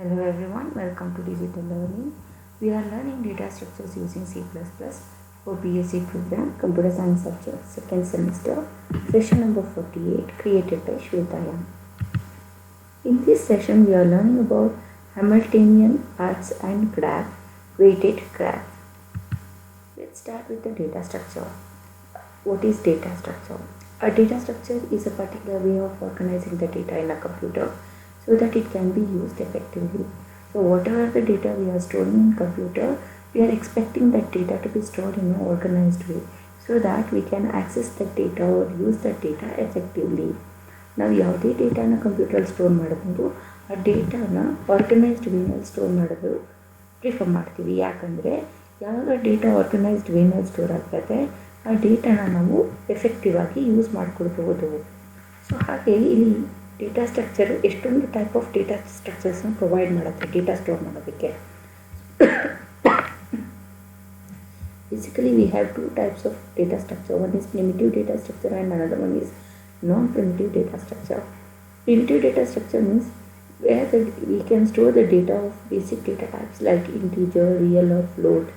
Hello everyone, welcome to Digital Learning. We are learning data structures using C++ for BSc program, Computer Science subject, second semester, session number 48, created by Shweta Yam. In this session, we are learning about Hamiltonian paths and graph, weighted graph. Let's start with the data structure. What is data structure? A data structure is a particular way of organizing the data in a computer so that it can be used effectively. So whatever the data we are storing in computer, we are expecting that data to be stored in an organized way so that we can access that data or use that data effectively. ನಾವು ಯಾವುದೇ ಡೇಟಾನ ಕಂಪ್ಯೂಟರಲ್ಲಿ store ಮಾಡಬಹುದು, ಆ ಡೇಟಾನ organised ವೇನಲ್ಲಿ store ಮಾಡೋದು prefer ಮಾಡ್ತೀವಿ. ಯಾಕಂದರೆ ಯಾವಾಗ data organised ವೇನಲ್ಲಿ store ಆಗ್ತದೆ, ಆ ಡೇಟಾನ ನಾವು ಎಫೆಕ್ಟಿವ್ ಆಗಿ ಯೂಸ್ ಮಾಡ್ಕೊಳ್ಬೋದು. ಸೊ ಹಾಗೆ ಇಲ್ಲಿ ಡೇಟಾ ಸ್ಟ್ರಕ್ಚರ್ ಎಷ್ಟೊಂದು ಟೈಪ್ ಆಫ್ ಡೇಟಾ ಸ್ಟ್ರಕ್ಚರ್ಸ್ನ ಪ್ರೊವೈಡ್ ಮಾಡುತ್ತೆ ಡೇಟಾ ಸ್ಟೋರ್ ಮಾಡೋದಕ್ಕೆ. Basically we have two types of data structure. One is primitive data structure and another one is non-primitive data structure. Primitive data structure means where we can store the data of basic data types like integer, real or float,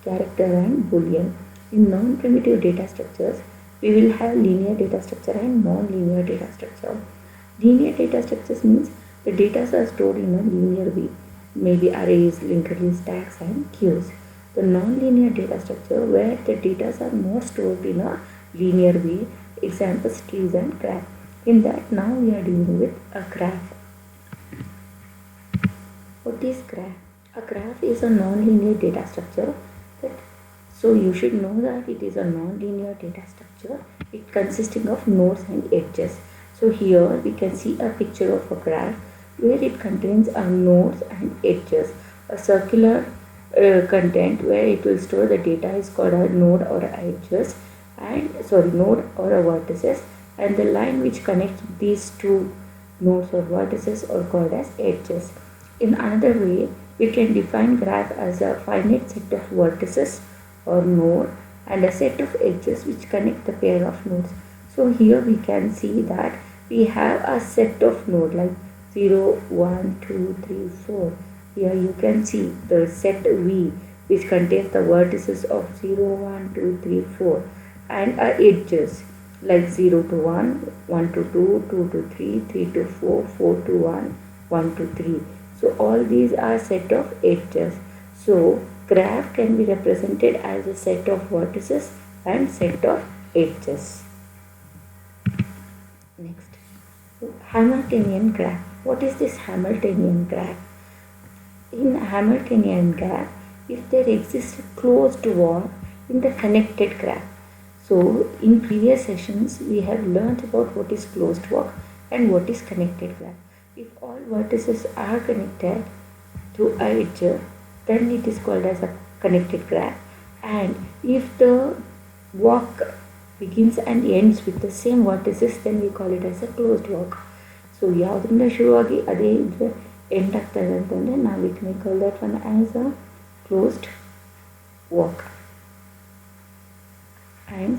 character and boolean. In non-primitive data structures, we will have linear data structure and non-linear data structure. Linear data structures means the data are stored in a linear way, maybe arrays, linked lists, tags and queues. The non-linear data structure where the data are not stored in a linear way, examples trees and graph. In that now we are dealing with a graph. What is graph? A graph is a non-linear data structure. So you should know that it is a non-linear data structure. It consisting of nodes and edges. So here we can see a picture of a graph where it contains a nodes and edges. A circular content where it will store the data is called a node or a edges, and node or a vertices, and the line which connects these two nodes or vertices are called as edges. In another way, we can define graph as a finite set of vertices or node and a set of edges which connect the pair of nodes. So here we can see that we have a set of node like 0, 1, 2, 3, 4. Here you can see the set V which contains the vertices of 0, 1, 2, 3, 4 and edges like 0 to 1, 1 to 2, 2 to 3, 3 to 4, 4 to 1, 1 to 3. So all these are set of edges. So graph can be represented as a set of vertices and set of edges. Next, Hamiltonian graph. What is this Hamiltonian graph? In Hamiltonian graph, if there exists a closed walk in the connected graph. So in previous sessions we have learnt about what is closed walk and what is connected graph. If all vertices are connected to a edge, then it is called as a connected graph. And if the walk begins and ends with the same vertices, then we call it as a closed walk. So ಯಾವುದರಿಂದ ಶುರುವಾಗಿ ಅದೇ ಇದ್ರೆ end ಆಗ್ತದೆ ಅಂತಂದರೆ ನಾವು we can call that one as a closed walk. And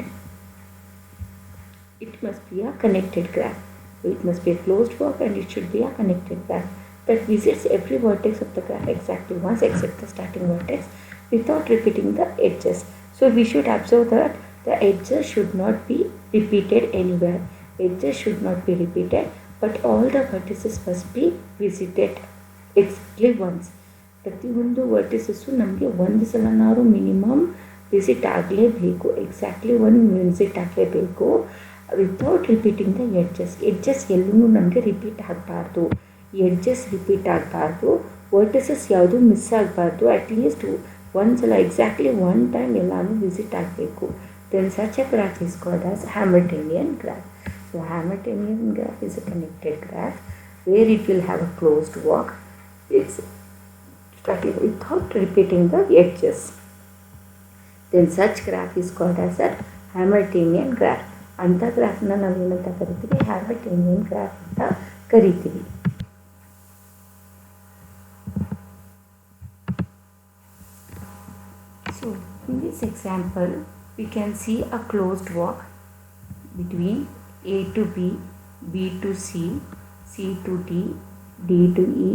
it must be a connected graph. So it must be a closed walk and it should be a connected graph that visits every vertex of the graph exactly once except the starting vertex without repeating the edges. So we should observe that the edges should not be repeated anywhere. Edges should not be repeated, but all the vertices must be visited exactly once. ಪ್ರತಿಯೊಂದು vertices ನಮಗೆ ಒಂದು ಸಲನಾರು minimum visit ಆಗಲೇಬೇಕು, exactly ಒಂದು visit ಆಗಲೇಬೇಕು without repeating the edges. Edges ಎಲ್ಲೂ ನಮಗೆ repeat ಆಗಬಾರ್ದು, ಎಡ್ಜಸ್ ರಿಪೀಟ್ ಆಗಬಾರ್ದು, ವರ್ಟಿಸಸ್ ಯಾವುದೂ ಮಿಸ್ ಆಗಬಾರ್ದು. ಅಟ್ಲೀಸ್ಟ್ ಒಂದು ಸಲ ಎಕ್ಸಾಕ್ಟ್ಲಿ ಒನ್ ಟೈಮ್ ಎಲ್ಲನೂ ವಿಸಿಟ್ ಆಗಬೇಕು. Then such a graph is called as Hamiltonian graph. So Hamiltonian graph is a connected graph where it will have a closed walk. It's starting without repeating the edges. Then such graph is called as a Hamiltonian graph. ಅಂಥ ಗ್ರಾಫ್ನ ನಾವೇನಂತ ಕರಿತೀವಿ? Hamiltonian graph ಅಂತ ಕರಿತೀವಿ. So in this example we can see a closed walk between A to B, B to C, C to D, D to E,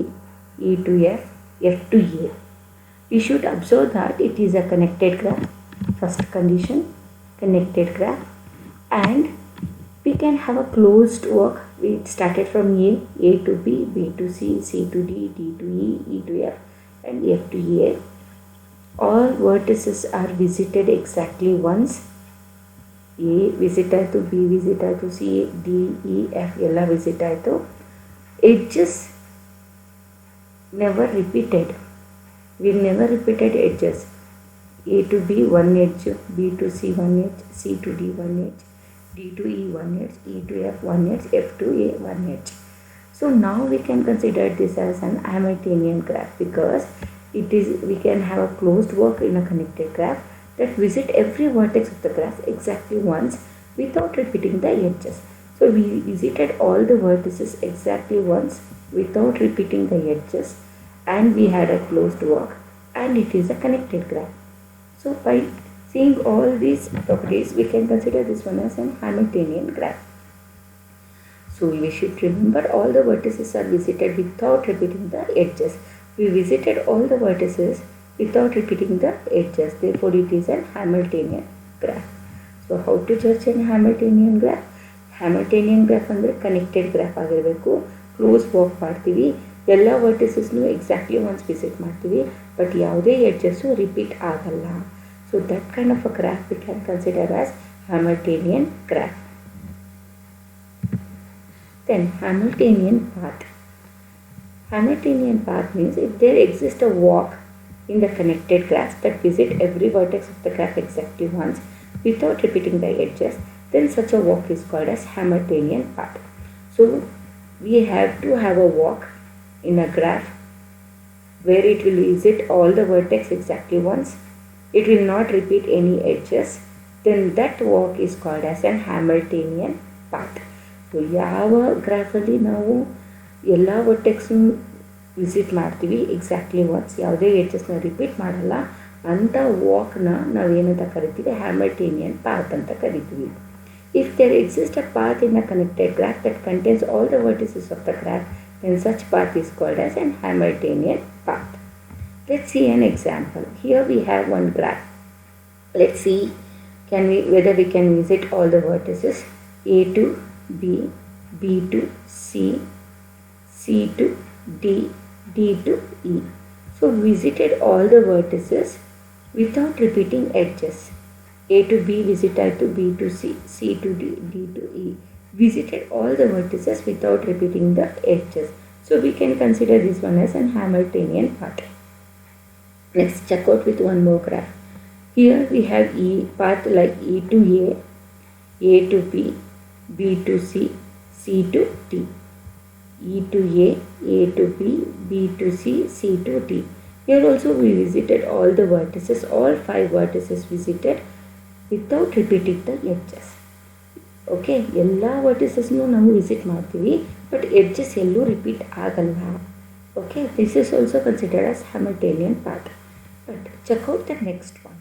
E to F, F to A. We should observe that it is a connected graph. First condition, connected graph, and we can have a closed work. We started from A to B, B to C, C to D, D to E, E to F, and F to A. All vertices are visited exactly once. A visit ಆಯಿತು, B visit ಆಯಿತು, C, D, E, F ಎಲ್ಲ visit ಆಯಿತು. Edges never repeated. We never repeated edges. A to B one edge, B to C one edge, C to D one edge, D to E one edge, E to F one edge, F to A one edge. So now we can consider this as an Hamiltonian graph, because we can have a closed work in a connected graph that visit every vertex of the graph exactly once without repeating the edges. So we visited all the vertices exactly once without repeating the edges, and we had a closed work, and it is a connected graph. So by seeing all these properties, we can consider this one as an Hamiltonian graph. So we should remember all the vertices are visited without repeating the edges. We visited all the vertices without repeating the edges. Therefore, it is an Hamiltonian graph. So how to judge an Hamiltonian graph? Hamiltonian graph ಅಂದರೆ connected graph ಆಗಿರಬೇಕು. Close walk ಮಾಡ್ತೀವಿ, ಎಲ್ಲ ವರ್ಟಿಸಸ್ನು exactly once visit ಮಾಡ್ತೀವಿ, but ಯಾವುದೇ edges repeat ಆಗಲ್ಲ. So that kind of a graph we can consider as Hamiltonian graph. Then Hamiltonian path. Hamiltonian path means if there exists a walk in the connected graphs that visit every vertex of the graph exactly once without repeating the edges, then such a walk is called as Hamiltonian path. So we have to have a walk in a graph where it will visit all the vertex exactly once. It will not repeat any edges. Then that walk is called as an Hamiltonian path. So ಯಾವ ಗ್ರಾಫಲ್ಲಿ ನಾವು ಎಲ್ಲ ವರ್ಟೆಕ್ಸ್ನು visit ಮಾಡ್ತೀವಿ exactly once, ಯಾವುದೇ ಎಡ್ಜಸ್ನ repeat ಮಾಡಲ್ಲ, ಅಂಥ ವಾಕ್ನ ನಾವೇನಂತ ಕರಿತೀವಿ? Hamiltonian path ಅಂತ ಕರಿತೀವಿ. If there exist a path in a connected graph that contains all the vertices of the graph, then such path is called as an Hamiltonian path. Let's see an example. Here we have one graph. Let's see whether we can visit all the vertices A to B, B to C, C to D, D to E. So visited all the vertices without repeating edges. A to B visited to B to C, C to D, D to E. Visited all the vertices without repeating the edges. So we can consider this one as an Hamiltonian path. Next, check out with one more graph. Here we have path like E to A to B, B to C, C to D, E to A to B, B to C, C to D. Here also we visited all the vertices, all 5 vertices visited without repeating the edges. Okay, ಎಲ್ಲ ವರ್ಟಿಸಸ್ನು ನಾವು visit ಮಾಡ್ತೀವಿ, but edges ಎಲ್ಲೂ repeat ಆಗಲ್ಲ. Okay, this is also considered as Hamiltonian path. But check out the next one.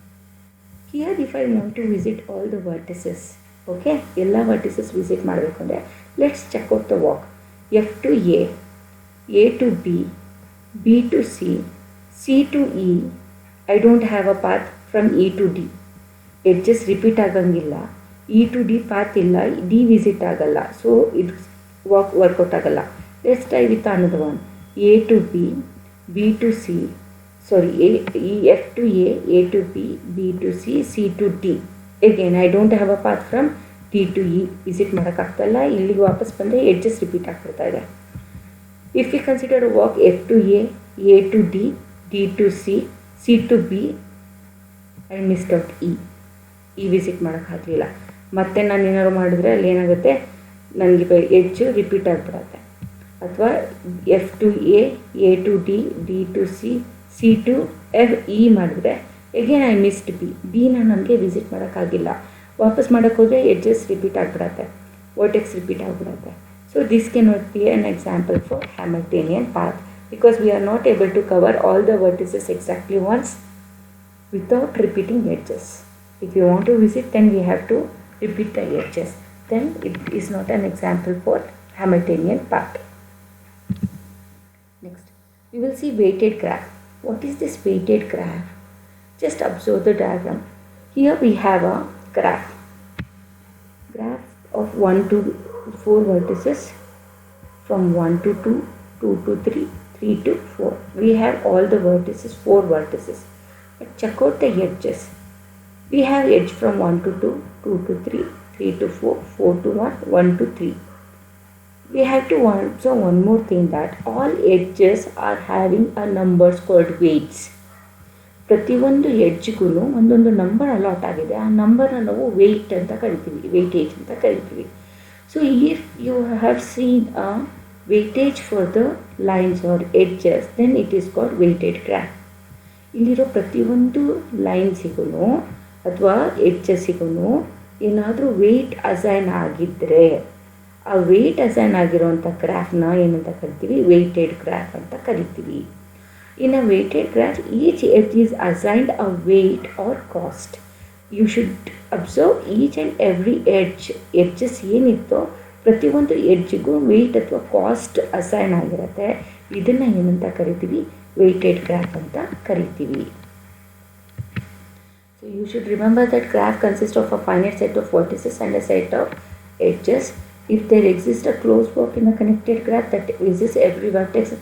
Here if I want to visit all the vertices, okay, ಎಲ್ಲ vertices visit ಮಾಡಬೇಕು ಅಂದರೆ let's check out the walk. F to A to B, B to C, C to E. I don't have a path from E to D. Edges repeat ಆಗಂಗಿಲ್ಲ. E to D path ಇಲ್ಲ, D visit ಆಗಲ್ಲ, so ಇದು work out ಆಗಲ್ಲ. Let's try with another one. A to B, B to C, F to A to B, B to C, C to D. Again I don't have a path from D to E. Visit ಮಾಡೋಕ್ಕಾಗ್ತಾಯಿಲ್ಲ, ಇಲ್ಲಿಗೆ ವಾಪಸ್ ಬಂದರೆ edges repeat ಆಗ್ಬಿಡ್ತಾ ಇದೆ. If you consider walk F to A to D, D to C, C to B, I missed out E visit ಮಾಡೋಕ್ಕಾಗಲಿಲ್ಲ. ಮತ್ತು ನಾನು ಏನಾದ್ರು ಮಾಡಿದ್ರೆ ಅಲ್ಲಿ ಏನಾಗುತ್ತೆ, ನನಗೆ ಎಡ್ಜು ರಿಪೀಟ್ ಆಗಿಬಿಡತ್ತೆ. ಅಥವಾ F to A to D, D to C, C to F E ಮಾಡಿದ್ರೆ ಎಗೇನ್ ಐ ಮಿಸ್ಡ್ ಬಿನ ನನಗೆ ವಿಸಿಟ್ ಮಾಡೋಕ್ಕಾಗಿಲ್ಲ. ವಾಪಸ್ ಮಾಡೋಕ್ಕೆ ಹೋದರೆ ಎಡ್ಜಸ್ ರಿಪೀಟ್ ಆಗಿಬಿಡತ್ತೆ, ವರ್ಟೆಕ್ಸ್ ರಿಪೀಟ್ ಆಗಿಬಿಡತ್ತೆ. So this can not be an example for Hamiltonian path, because we are not able to cover all the vertices exactly once without repeating edges. If you want to visit, then we have to repeat the edges. Then it is not an example for Hamiltonian path. Next, We will see weighted graph. What is this weighted graph? Just observe the diagram. Here we have a graph of 1 to 4 vertices, from 1 to 2, 2 to 3, 3 to 4. We have all the vertices, 4 vertices. But check out the edges. We have edge from 1 to 2, 2 to 3, 3 to 4, 4 to 1, 1 to 3. We have to observe one more thing, that all edges are having a numbers called weights. ಪ್ರತಿಯೊಂದು ಎಡ್ಜ್ಗೂ ಒಂದೊಂದು number allot ಆಗಿದೆ. ಆ ನಂಬರ್ನ ನಾವು weight ಅಂತ ಕರಿತೀವಿ, weightage ಅಂತ ಕರಿತೀವಿ. So if you have seen a weightage for the lines are edges, then it is called weighted graph. ಇಲ್ಲಿರೋ ಪ್ರತಿಯೊಂದು ಲೈನ್ಸಿಗೂ ಅಥವಾ ಎಡ್ಜಸ್ಸಿಗೂ ಏನಾದರೂ ವೆಯ್ಟ್ ಅಸೈನ್ ಆಗಿದ್ದರೆ, ಆ ವೆಯ್ಟ್ ಅಸೈನ್ ಆಗಿರೋವಂಥ ಗ್ರಾಫ್ನ ಏನಂತ ಕರಿತೀವಿ? ವೆಯ್ಟೆಡ್ ಗ್ರಾಫ್ ಅಂತ ಕರಿತೀವಿ. In a weighted graph, each edge is assigned a weight or cost. You should observe each and every edges ಏನಿತ್ತೋ ಪ್ರತಿಯೊಂದು ಎಡ್ಜ್ಗೂ ವೆಯ್ಟ್ ಅಥವಾ ಕಾಸ್ಟ್ ಅಸೈನ್ ಆಗಿರುತ್ತೆ. ಇದನ್ನು ಏನಂತ ಕರಿತೀವಿ? weighted graph ಅಂತ ಕರಿತೀವಿ. So you should remember that graph consists of a finite set of vertices and a set of edges. If there exists a closed block in a connected graph that visits every vertex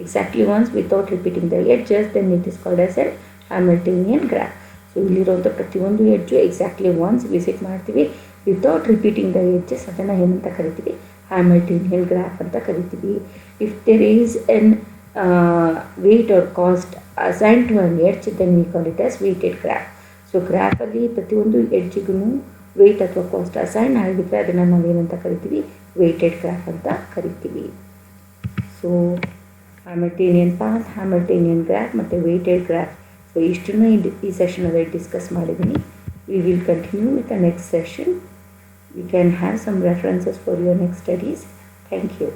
exactly once without repeating the edges, then it is called as a Hamiltonian graph. So ಇಲ್ಲಿರುವಂಥ ಪ್ರತಿಯೊಂದು edge exactly once visit ಮಾಡ್ತೀವಿ without repeating the edges, ಅದನ್ನು ಏನಂತ ಕರಿತೀವಿ? Hamiltonian graph ಅಂತ ಕರಿತೀವಿ. If there is an weight or cost assign to an edge, then we call it as weighted graph. So ಗ್ರಾಫಲ್ಲಿ ಪ್ರತಿಯೊಂದು ಎಡ್ಜಿಗೂ ವೆಯ್ಟ್ ಅಥವಾ ಕಾಸ್ಟ್ ಅಸೈನ್ ಆಗಿದ್ರೆ ಅದನ್ನು ನಾವೇನಂತ ಕರಿತೀವಿ? ವೇಟೆಡ್ ಗ್ರಾಫ್ ಅಂತ ಕರಿತೀವಿ. So Hamiltonian path, Hamiltonian graph ಮತ್ತು ವೇಟೆಡ್ ಗ್ರಾಫ್, ಸೊ ಇಷ್ಟನ್ನು ಈ ಸೆಷನಲ್ಲಿ ಡಿಸ್ಕಸ್ ಮಾಡಿದ್ದೀನಿ. We will continue with the next session. We can have some references for your next studies. Thank you.